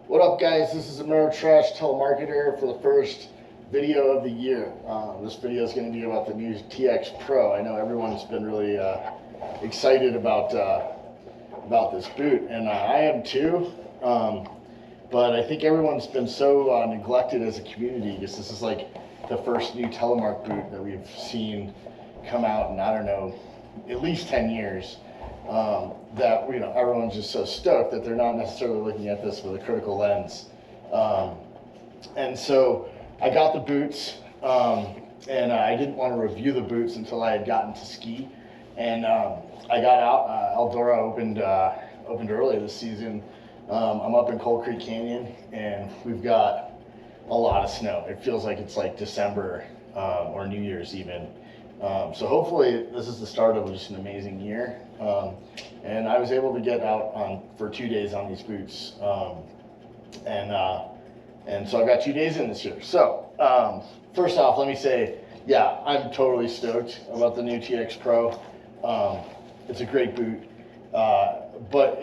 What up, guys? This is Trash Telemarketer for the first video of the year. This video is going to be about the new TX Pro. I know everyone's been really excited about this boot, and I am too. But I think everyone's been so neglected as a community because this is like the first new Telemark boot that we've seen come out in, I don't know, at least 10 years. That everyone's just so stoked that they're not necessarily looking at this with a critical lens. And so I got the boots, and I didn't want to review the boots until I had gotten to ski. And I got out. Eldora opened early this season. I'm up in Cold Creek Canyon, and we've got a lot of snow. It feels like it's like December or New Year's even. So hopefully this is the start of just an amazing year. And I was able to get out for 2 days on these boots. And so I got 2 days in this year. So first off, let me say, yeah, I'm totally stoked about the new TX Pro. It's a great boot, but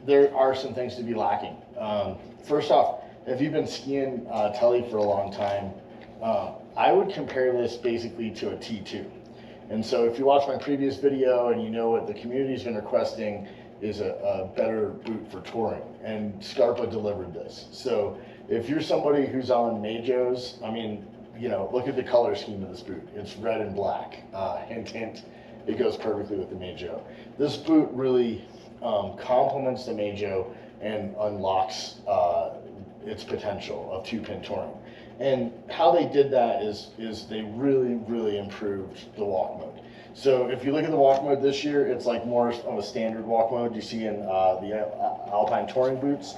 there are some things to be lacking. First off, if you've been skiing Tele for a long time, I would compare this basically to a T2. And so if you watch my previous video and you know what the community's been requesting is a better boot for touring, and Scarpa delivered this. So if you're somebody who's on Majos, I mean, look at the color scheme of this boot. It's red and black. Hint, hint, it goes perfectly with the Majo. This boot really complements the Majo and unlocks its potential of two-pin touring. And how they did that is they really improved the walk mode. So if you look at the walk mode this year, it's like more of a standard walk mode you see in the Alpine touring boots.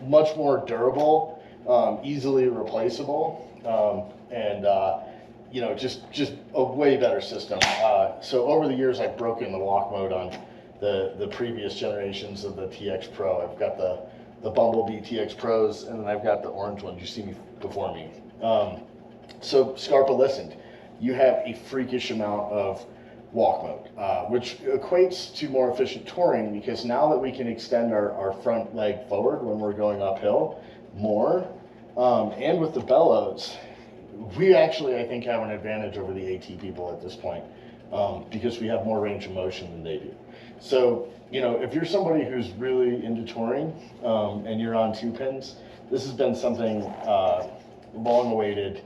Much more durable, easily replaceable, and just a way better system. So over the years, I've broken the walk mode on the previous generations of the TX Pro. I've got the Bumblebee TX Pros, and then I've got the orange ones you see before me. So Scarpa listened. You have a freakish amount of walk mode, which equates to more efficient touring, because now that we can extend our front leg forward when we're going uphill more, and with the bellows, we actually, I think, have an advantage over the AT people at this point, because we have more range of motion than they do. So, if you're somebody who's really into touring and you're on two pins, this has been something long awaited,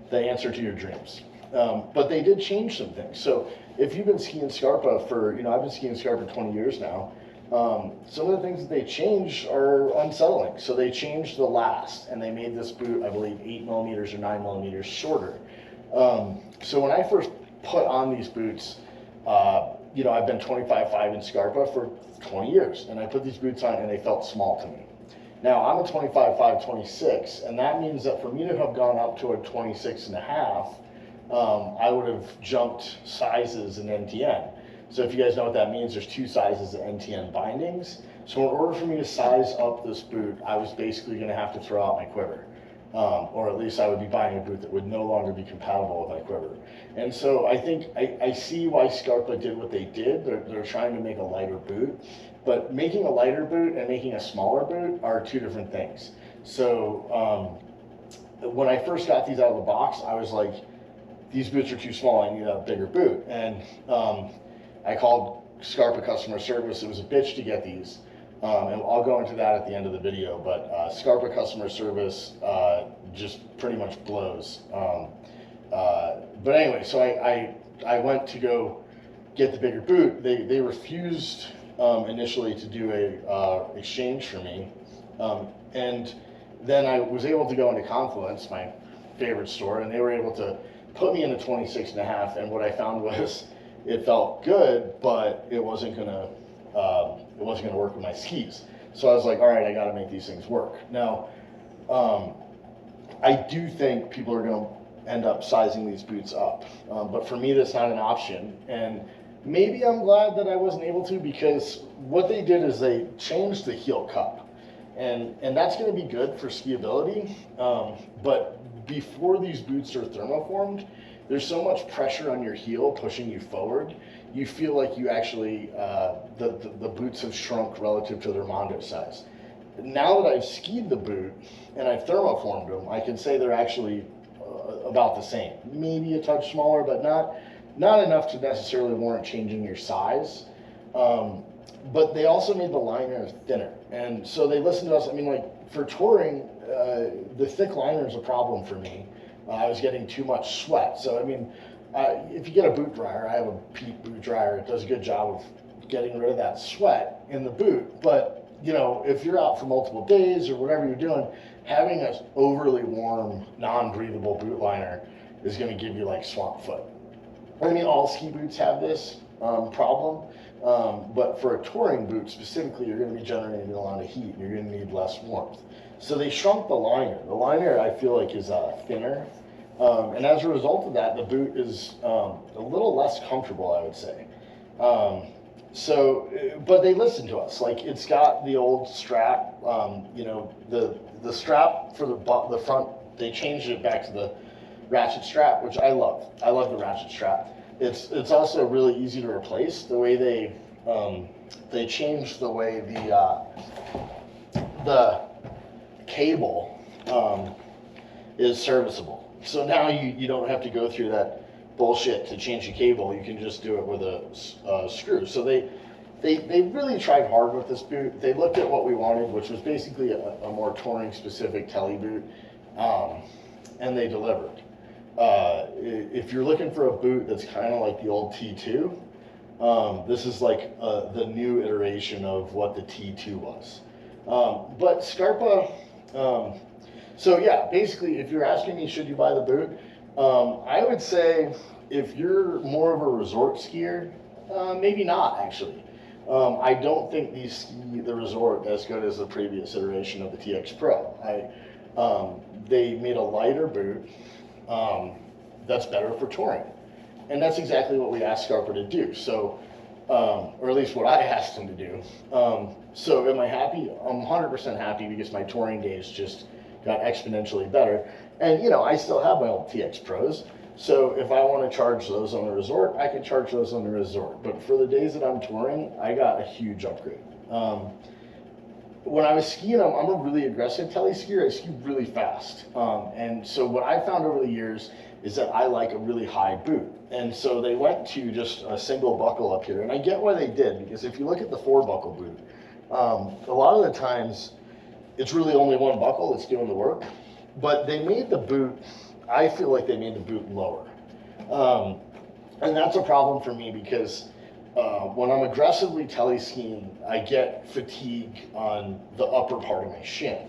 the answer to your dreams. But they did change some things. So if you've been skiing Scarpa for, I've been skiing Scarpa 20 years now, some of the things that they changed are unsettling. So they changed the last, and they made this boot, I believe, 8 millimeters or 9 millimeters shorter. So when I first put on these boots, I've been 25.5 in Scarpa for 20 years, and I put these boots on and they felt small to me. Now I'm a 25.5, 26, and that means that for me to have gone up to a 26.5, I would have jumped sizes in NTN. So if you guys know what that means, there's 2 sizes of NTN bindings. So in order for me to size up this boot, I was basically going to have to throw out my quiver. Or at least I would be buying a boot that would no longer be compatible with my quiver. And so I think I see why Scarpa did what they did. They're trying to make a lighter boot, but making a lighter boot and making a smaller boot are 2 different things. So when I first got these out of the box, I was like, these boots are too small, I need a bigger boot. And I called Scarpa customer service. It was a bitch to get these. And I'll go into that at the end of the video, but Scarpa customer service just pretty much blows. But anyway, so I went to go get the bigger boot. They refused initially to do a exchange for me, and then I was able to go into Confluence, my favorite store, and they were able to put me in a 26.5. And what I found was it felt good, but it wasn't gonna work with my skis. So I was like, all right, I got to make these things work. Now, I do think people are going to end up sizing these boots up, but for me, that's not an option. And maybe I'm glad that I wasn't able to, because what they did is they changed the heel cup, and that's going to be good for skiability. But before these boots are thermoformed, there's so much pressure on your heel pushing you forward, you feel like you actually, the boots have shrunk relative to their Mondo size. now that I've skied the boot and I've thermoformed them, I can say they're actually about the same. Maybe a touch smaller, but not enough to necessarily warrant changing your size. But they also made the liner thinner. And so they listened to us. I mean, like, for touring, the thick liner is a problem for me. I was getting too much sweat. So, I mean, if you get a boot dryer, I have a Pete boot dryer. It does a good job of getting rid of that sweat in the boot. But, you know, if you're out for multiple days or whatever you're doing, having an overly warm, non-breathable boot liner is going to give you, like, swamp foot. I mean, all ski boots have this problem. But for a touring boot specifically, you're going to be generating a lot of heat and you're going to need less warmth. So they shrunk the liner. The liner, I feel like, is thinner. And as a result of that, the boot is a little less comfortable, I would say. But they listened to us. Like, it's got the old strap, you know, the strap for the front, they changed it back to the ratchet strap, which I love. I love the ratchet strap. It's also really easy to replace. The way they changed the way the cable is serviceable. So now you don't have to go through that bullshit to change the cable. You can just do it with a screw. So they really tried hard with this boot. They looked at what we wanted, which was basically a more touring specific tele boot, and they delivered. If you're looking for a boot that's kind of like the old T2, this is like the new iteration of what the T2 was. But Scarpa, so yeah, basically, if you're asking me, should you buy the boot? I would say if you're more of a resort skier, maybe not actually. I don't think these ski the resort as good as the previous iteration of the TX Pro. They made a lighter boot that's better for touring. And that's exactly what we asked Scarpa to do. So, or at least what I asked him to do. So am I happy? I'm 100% happy because my touring days just got exponentially better. And, you know, I still have my old TX Pros. So if I want to charge those on the resort, I can charge those on the resort. But for the days that I'm touring, I got a huge upgrade. When I was skiing, I'm a really aggressive tele skier. I ski really fast. And so what I found over the years is that I like a really high boot. And so they went to just a single buckle up here. And I get why they did, because if you look at the 4-buckle boot, a lot of the times it's really only one buckle that's doing the work. But they made the boot, I feel like they made the boot lower. And that's a problem for me because when I'm aggressively tele-skiing, I get fatigue on the upper part of my shin.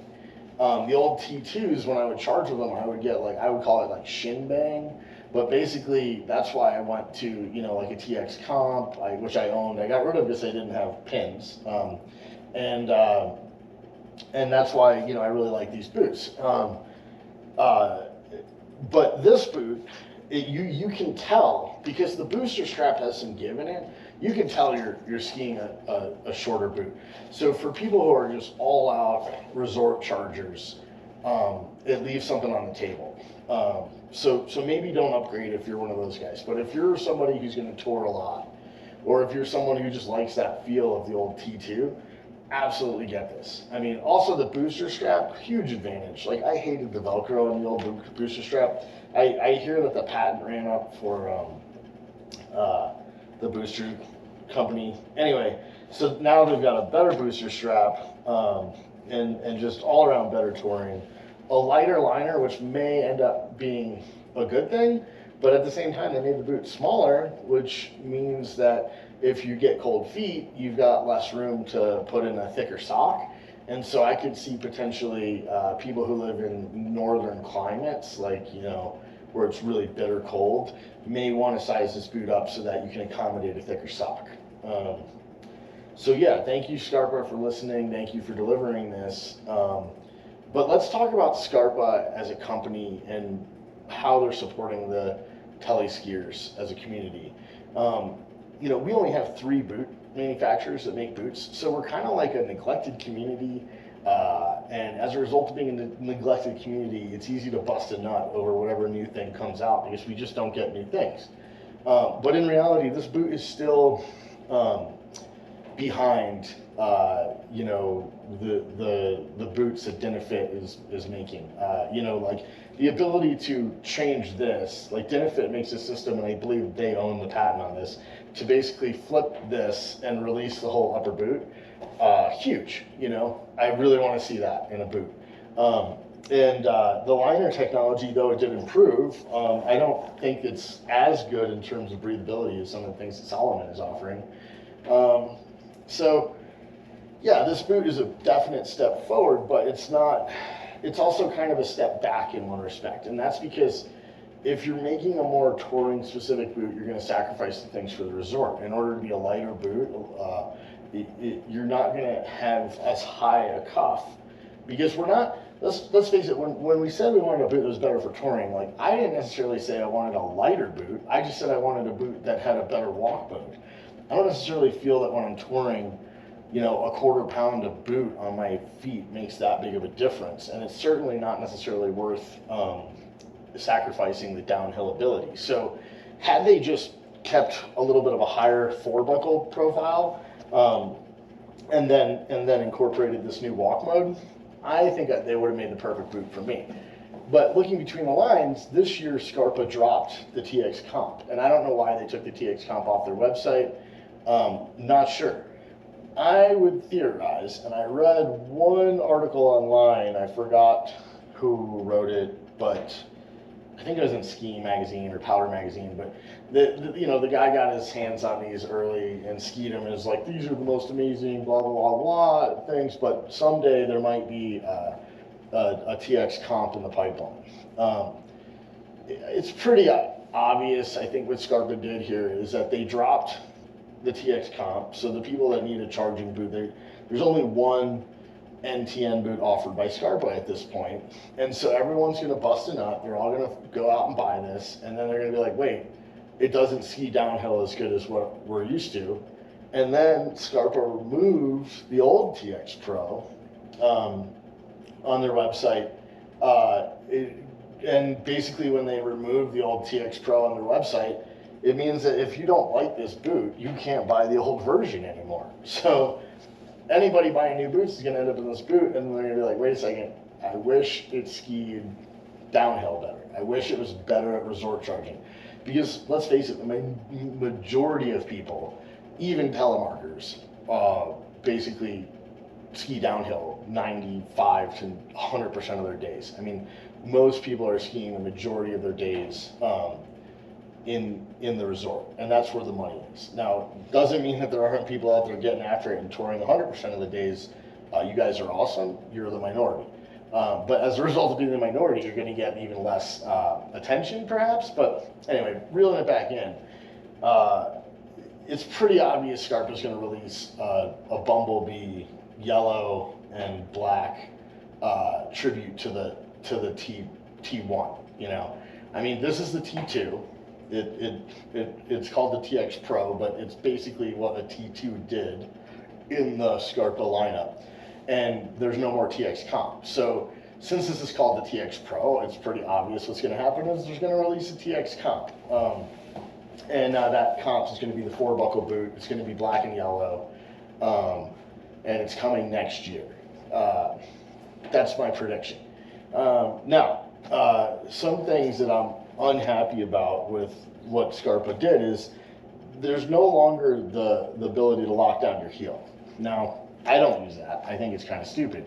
The old T2s, when I would charge with them, I would get like, I would call it like shin bang. But basically, that's why I went to, you know, like a TX Comp, which I owned. I got rid of because I didn't have pins. And that's why, you know, I really like these boots. But this boot, you can tell, because the booster strap has some give in it, you can tell you're skiing a shorter boot. So for people who are just all out resort chargers, it leaves something on the table. So maybe don't upgrade if you're one of those guys. But if you're somebody who's going to tour a lot, or if you're someone who just likes that feel of the old T2, absolutely get this. I mean, also the booster strap, huge advantage. Like, I hated the Velcro on the old booster strap. I hear that the patent ran up for the booster company. Anyway, so now they've got a better booster strap and just all around better touring. A lighter liner, which may end up being a good thing, but at the same time, they made the boot smaller, which means that if you get cold feet, you've got less room to put in a thicker sock. And so I could see potentially people who live in northern climates, like, you know, where it's really bitter cold, may want to size this boot up so that you can accommodate a thicker sock. So yeah, thank you, Scarpa, for listening. Thank you for delivering this. But let's talk about Scarpa as a company and how they're supporting the tele skiers as a community. You know, we only have 3 boot manufacturers that make boots, so we're kind of like a neglected community. And as a result of being a neglected community, it's easy to bust a nut over whatever new thing comes out because we just don't get new things. But in reality, this boot is still behind you know, the boots that Dynafit is making. You know, like the ability to change this, like Dynafit makes a system, and I believe they own the patent on this, to basically flip this and release the whole upper boot. Huge, you know. I really want to see that in a boot. The liner technology, though it did improve, I don't think it's as good in terms of breathability as some of the things that Salomon is offering. So, yeah, this boot is a definite step forward, but it's not, it's also kind of a step back in one respect. And that's because if you're making a more touring specific boot, you're going to sacrifice the things for the resort. In order to be a lighter boot, you're not going to have as high a cuff, because we're not, let's face it, when we said we wanted a boot that was better for touring, like, I didn't necessarily say I wanted a lighter boot. I just said I wanted a boot that had a better walk mode. I don't necessarily feel that when I'm touring, you know, a quarter pound of boot on my feet makes that big of a difference. And it's certainly not necessarily worth sacrificing the downhill ability. So had they just kept a little bit of a higher forebuckle profile, and then incorporated this new walk mode, I think that they would have made the perfect boot for me. But looking between the lines, this year Scarpa dropped the TX Comp, and I don't know why they took the TX Comp off their website. Not sure. I would theorize, and I read one article online, I forgot who wrote it, but I think it was in Skiing Magazine or Powder Magazine, but you know, the guy got his hands on these early and skied them and was like, these are the most amazing, blah, blah, blah, blah, things, but someday there might be a TX Comp in the pipeline. It's pretty obvious, I think, what Scarpa did here is that they dropped the TX Comp, so the people that need a charging boot, there's only one NTN boot offered by Scarpa at this point, and so everyone's going to bust a nut. They're all going to go out and buy this, and then they're going to be like, wait, it doesn't ski downhill as good as what we're used to. And then Scarpa removed the old TX Pro on their website, and basically when they removed the old TX Pro on their website, it means that if you don't like this boot, you can't buy the old version anymore. So anybody buying new boots is going to end up in this boot, and they're going to be like, wait a second, I wish it skied downhill better. I wish it was better at resort charging. Because let's face it, the majority of people, even telemarketers, basically ski downhill 95 to 100% of their days. I mean, most people are skiing the majority of their days in the resort, and that's where the money is. Now, doesn't mean that there aren't people out there getting after it and touring 100% of the days. You guys are awesome. You're the minority. But as a result of being the minority, you're going to get even less attention, perhaps. But anyway, reeling it back in, it's pretty obvious Scarpa's going to release a Bumblebee yellow and black tribute to the T1. You know, I mean, this is the T2. It's called the TX Pro, but it's basically what a T2 did in the Scarpa lineup. And there's no more TX Comp. So since this is called the TX Pro, it's pretty obvious what's going to happen is there's going to release a TX Comp. And that comp is going to be the four-buckle boot. It's going to be black and yellow. And it's coming next year. That's my prediction. Now, some things that I'm unhappy about with what Scarpa did is there's no longer the ability to lock down your heel. Now, I don't use that. I think it's kind of stupid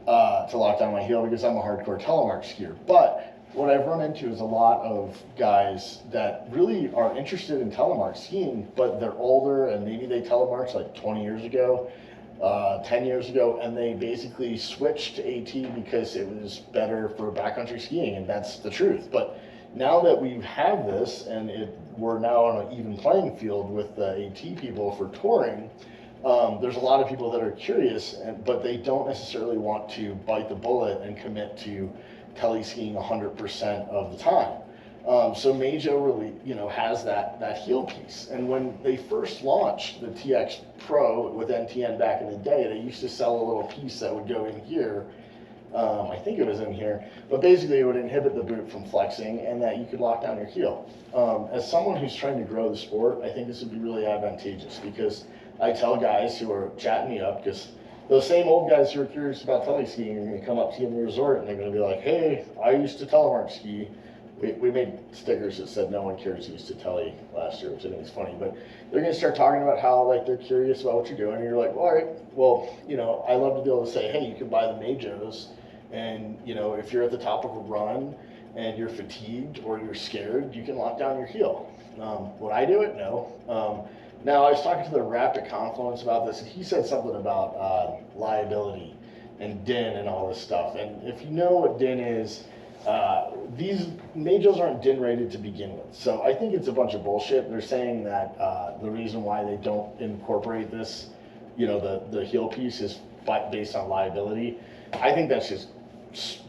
to lock down my heel because I'm a hardcore telemark skier. But what I've run into is a lot of guys that really are interested in telemark skiing, but they're older and maybe they telemarked like 20 years ago, 10 years ago, and they basically switched to AT because it was better for backcountry skiing, and that's the truth. But now that we have this and we're now on an even playing field with the AT people for touring, there's a lot of people that are curious, but they don't necessarily want to bite the bullet and commit to tele skiing 100% of the time. So Majo really, has that heel piece. And when they first launched the TX Pro with NTN back in the day, they used to sell a little piece that would go in here. I think it was in here, but basically it would inhibit the boot from flexing and that you could lock down your heel. As someone who's trying to grow the sport, I think this would be really advantageous because I tell guys who are chatting me up, because those same old guys who are curious about tele skiing are going to come up to you in the resort and they're going to be like, hey, I used to telemark ski. We made stickers that said no one cares used to tele last year, which I think is funny. But they're going to start talking about how like they're curious about what you're doing. And you're like, well, all right, well, I love to be able to say, hey, you can buy the Majos. And, if you're at the top of a run and you're fatigued or you're scared, you can lock down your heel. Would I do it? No. Now, I was talking to the rep at Confluence about this, and he said something about liability and DIN and all this stuff. And if you know what DIN is, these Majos aren't DIN rated to begin with. So I think it's a bunch of bullshit. They're saying that the reason why they don't incorporate this, the heel piece is based on liability. I think that's just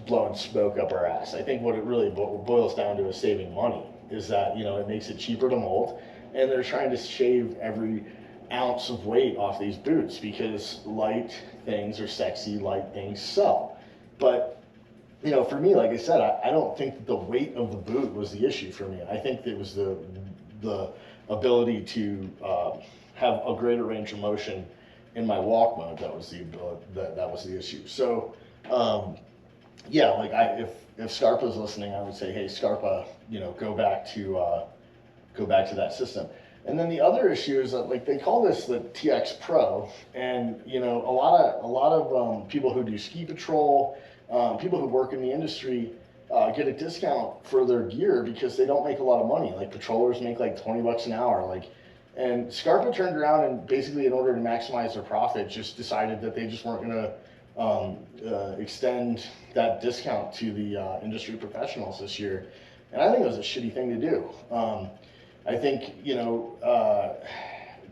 blowing smoke up our ass. I think what it really boils down to is saving money. Is that, it makes it cheaper to mold, and they're trying to shave every ounce of weight off these boots because light things are sexy, light things sell. But, for me, like I said, I don't think that the weight of the boot was the issue for me. I think it was the ability to have a greater range of motion in my walk mode that was the issue. So, yeah, like if Scarpa's listening, I would say, hey, Scarpa, go back to that system. And then the other issue is that, like, they call this the TX Pro, and a lot of people who do ski patrol, people who work in the industry, get a discount for their gear because they don't make a lot of money. Like patrollers make like $20 an hour, and Scarpa turned around and basically, in order to maximize their profit, just decided that they just weren't going to extend that discount to the industry professionals this year. And I think it was a shitty thing to do. I think,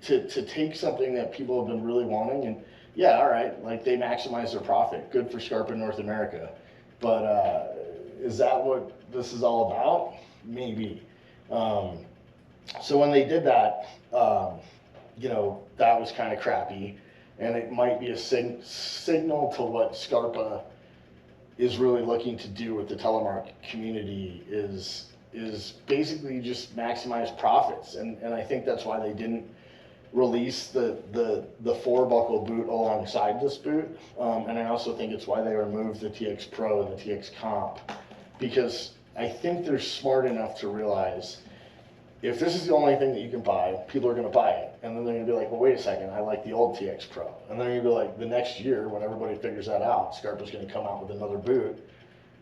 to take something that people have been really wanting, and yeah, all right, like they maximize their profit. Good for Scarpa North America. But is that what this is all about? Maybe. So when they did that, that was kind of crappy. And it might be a signal to what Scarpa is really looking to do with the telemark community is basically just maximize profits. And I think that's why they didn't release the 4-buckle boot alongside this boot. And I also think it's why they removed the TX Pro and the TX Comp, because I think they're smart enough to realize if this is the only thing that you can buy, people are going to buy it. And then they're going to be like, well, wait a second, I like the old TX Pro. And then you're going to be like, the next year, when everybody figures that out, Scarpa's going to come out with another boot.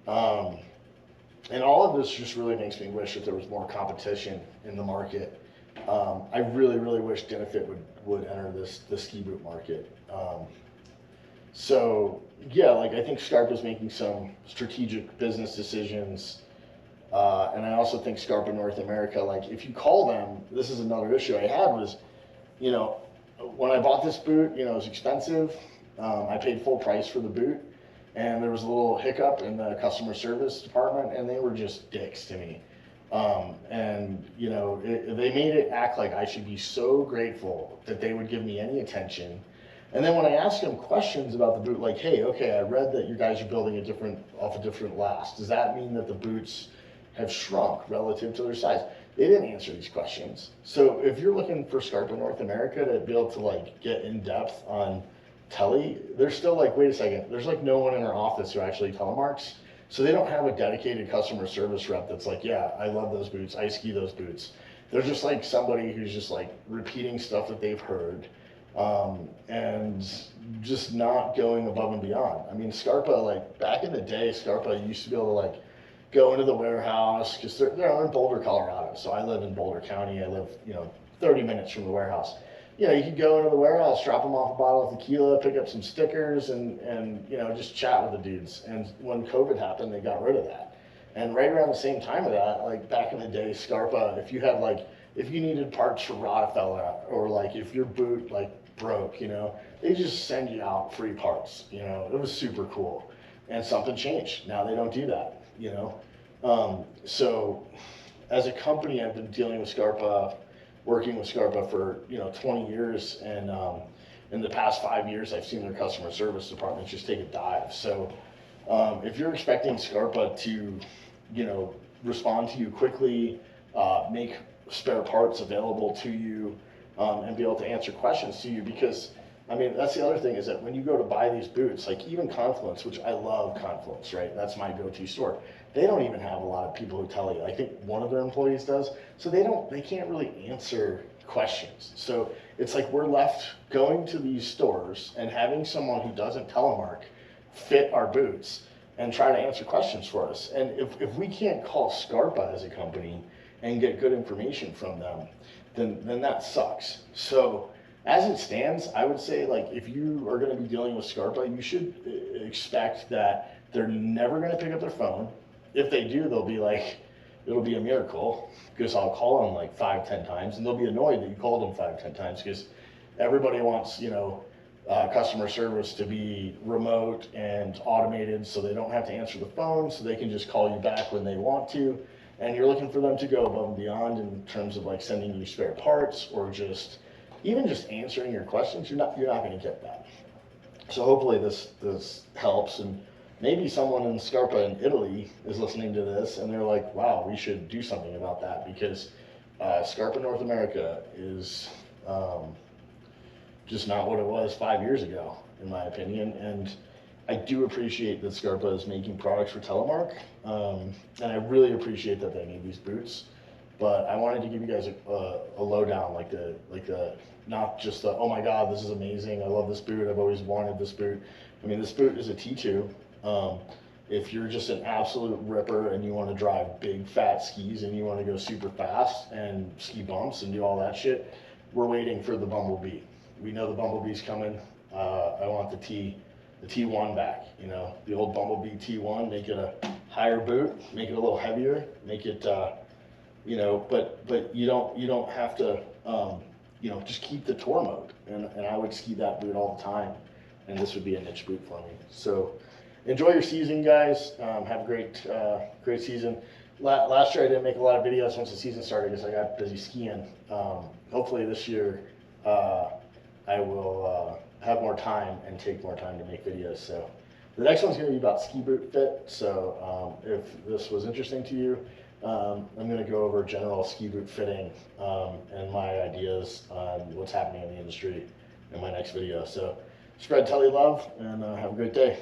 And all of this just really makes me wish that there was more competition in the market. I really, really wish Dinafit would enter the ski boot market. So, yeah, like I think Scarpa's making some strategic business decisions. And I also think Scarpa North America, like if you call them, this is another issue I had was, when I bought this boot, it was expensive. I paid full price for the boot, and there was a little hiccup in the customer service department, and they were just dicks to me. And they made it act like I should be so grateful that they would give me any attention. And then when I asked them questions about the boot, like, hey, okay, I read that you guys are building off a different last. Does that mean that the boots have shrunk relative to their size? They didn't answer these questions. So if you're looking for Scarpa North America to be able to like get in depth on tele, they're still like, wait a second, there's like no one in our office who actually telemarks. So they don't have a dedicated customer service rep that's like, yeah, I love those boots, I ski those boots. They're just like somebody who's just like repeating stuff that they've heard, and just not going above and beyond. I mean, Scarpa, like back in the day, Scarpa used to be able to like go into the warehouse, because they're in Boulder, Colorado. So I live in Boulder County. I live, 30 minutes from the warehouse. You could go into the warehouse, drop them off a bottle of tequila, pick up some stickers, and just chat with the dudes. And when COVID happened, they got rid of that. And right around the same time of that, like back in the day, Scarpa, if you needed parts for Rockefeller, or like if your boot like broke, they just send you out free parts. It was super cool. And something changed. Now they don't do that. So as a company, I've been dealing with Scarpa, working with Scarpa for 20 years, and in the past 5 years, I've seen their customer service department just take a dive. So if you're expecting Scarpa to respond to you quickly, make spare parts available to you, and be able to answer questions to you. Because I mean, that's the other thing, is that when you go to buy these boots, like even Confluence, which I love Confluence, right? That's my go-to store. They don't even have a lot of people who tell you. I think one of their employees does. So they can't really answer questions. So it's like we're left going to these stores and having someone who doesn't telemark fit our boots and try to answer questions for us. And if we can't call Scarpa as a company and get good information from them, then that sucks. So as it stands, I would say, like, if you are going to be dealing with Scarpa, you should expect that they're never going to pick up their phone. If they do, they'll be like, it'll be a miracle, because I'll call them like 5-10 times, and they'll be annoyed that you called them 5-10 times, because everybody wants, customer service to be remote and automated, so they don't have to answer the phone, so they can just call you back when they want to. And you're looking for them to go above and beyond in terms of like sending you spare parts, or even just answering your questions. You're not going to get that. So hopefully this helps, and maybe someone in Scarpa in Italy is listening to this and they're like, wow, we should do something about that, because Scarpa North America is just not what it was 5 years ago, in my opinion. And I do appreciate that Scarpa is making products for Telemark, and I really appreciate that they made these boots. But I wanted to give you guys a lowdown, like the not just the, oh my god, this is amazing, I love this boot, I've always wanted this boot. I mean, this boot is a T2. If you're just an absolute ripper and you want to drive big fat skis and you want to go super fast and ski bumps and do all that shit, we're waiting for the Bumblebee. We know the Bumblebee's coming. I want the T1 back, the old Bumblebee T1, make it a higher boot, make it a little heavier, make it, but you don't have to, just keep the tour mode. And I would ski that boot all the time, and this would be a niche boot for me. So enjoy your season, guys. Have a great season. Last year I didn't make a lot of videos once the season started because I got busy skiing. Hopefully this year I will have more time and take more time to make videos. So the next one's going to be about ski boot fit. So if this was interesting to you, I'm going to go over general ski boot fitting and my ideas on what's happening in the industry in my next video. So spread telly love, and have a great day.